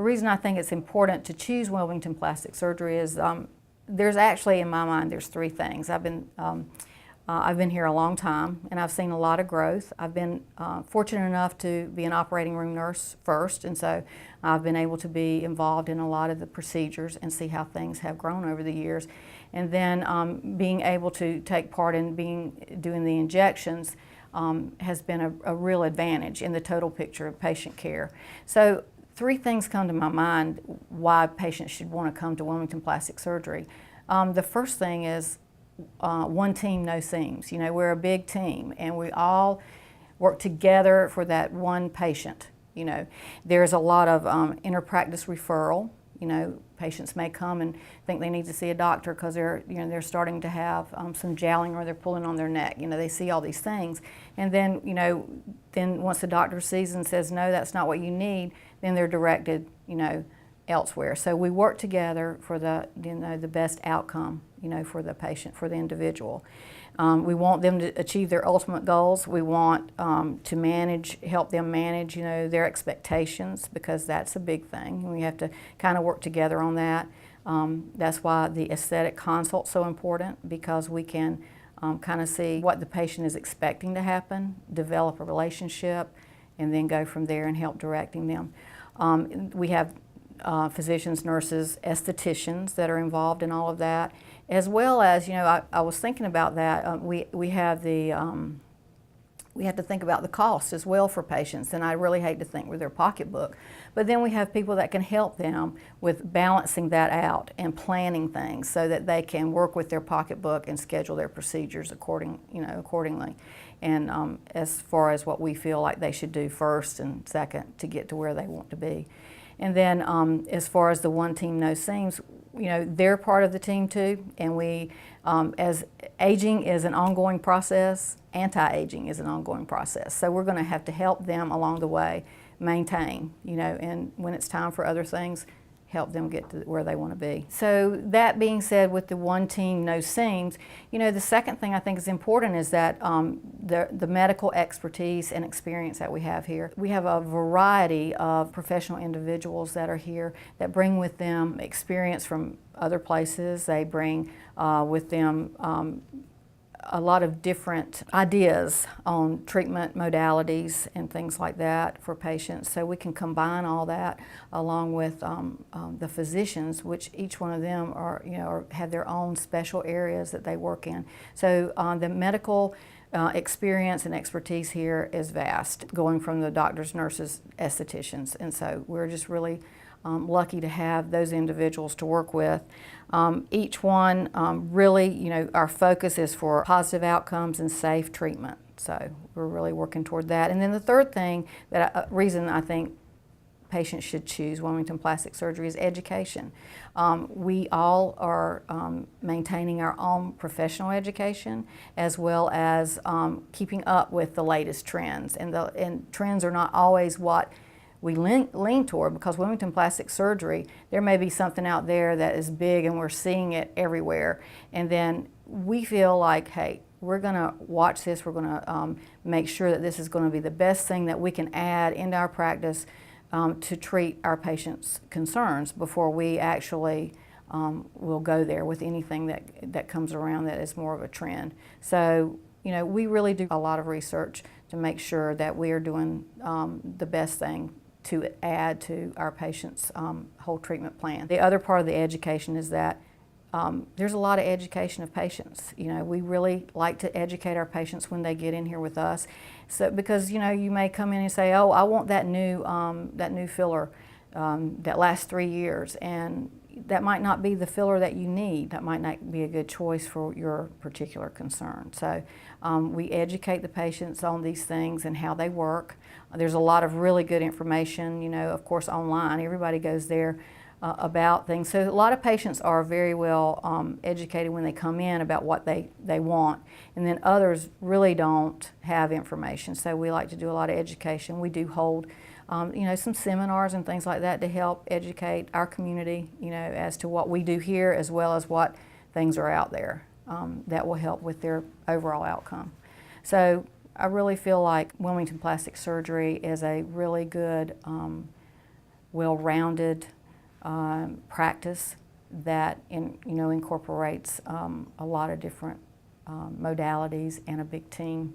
reason I think it's important to choose Wilmington Plastic Surgery is there's actually, in my mind, there's three things. I've been here a long time, and I've seen a lot of growth. I've been fortunate enough to be an operating room nurse first, and so I've been able to be involved in a lot of the procedures and see how things have grown over the years. And then being able to take part in doing the injections has been a real advantage in the total picture of patient care. So three things come to my mind why patients should want to come to Wilmington Plastic Surgery. The first thing is one team, no seams. You know, we're a big team and we all work together for that one patient. You know, there's a lot of inter-practice referral. You know, patients may come and think they need to see a doctor because they're starting to have some jowling or they're pulling on their neck. You know, they see all these things, and then then once the doctor sees and says no, that's not what you need, then they're directed elsewhere. So we work together for the best outcome for the patient, for the individual. We want them to achieve their ultimate goals. We want to help them manage, their expectations, because that's a big thing. We have to kind of work together on that. That's why the aesthetic consult's so important, because we can kind of see what the patient is expecting to happen, develop a relationship, and then go from there and help directing them. We have physicians, nurses, estheticians that are involved in all of that, as well as, I was thinking about that. We have to think about the cost as well for patients, and I really hate to think with their pocketbook. But then we have people that can help them with balancing that out and planning things so that they can work with their pocketbook and schedule their procedures accordingly. And as far as what we feel like they should do first and second to get to where they want to be. And then as far as the one team, no seams, they're part of the team too. And we, as aging is an ongoing process, anti-aging is an ongoing process. So we're going to help them along the way maintain, and when it's time for other things, help them get to where they want to be. So that being said, with the one team, no seams, the second thing I think is important is that the medical expertise and experience that we have here. We have a variety of professional individuals that are here that bring with them experience from other places. They bring with them a lot of different ideas on treatment modalities and things like that for patients. So we can combine all that along with the physicians, which each one of them have their own special areas that they work in. So the medical experience and expertise here is vast, going from the doctors, nurses, estheticians, and so we're just really lucky to have those individuals to work with. Each one really, our focus is for positive outcomes and safe treatment. So we're really working toward that. And then the third thing, reason I think patients should choose Wilmington Plastic Surgery is education. We all are maintaining our own professional education, as well as keeping up with the latest trends. And trends are not always what we lean toward, because Wilmington Plastic Surgery, there may be something out there that is big and we're seeing it everywhere. And then we feel like, hey, we're going to watch this, we're going to make sure that this is going to be the best thing that we can add into our practice to treat our patients' concerns before we actually will go there with anything that comes around that is more of a trend. So, we really do a lot of research to make sure that we are doing the best thing to add to our patients' whole treatment plan. The other part of the education is that there's a lot of education of patients. We really like to educate our patients when they get in here with us. So because you may come in and say, oh, I want that new filler that lasts 3 years, and that might not be the filler that you need. That might not be a good choice for your particular concern. So we educate the patients on these things and how they work. There's a lot of really good information, of course, online. Everybody goes there about things. So a lot of patients are very well educated when they come in about what they want, and then others really don't have information. So we like to do a lot of education. We do hold some seminars and things like that to help educate our community, as to what we do here, as well as what things are out there that will help with their overall outcome. So I really feel like Wilmington Plastic Surgery is a really good well-rounded practice that incorporates a lot of different modalities and a big team.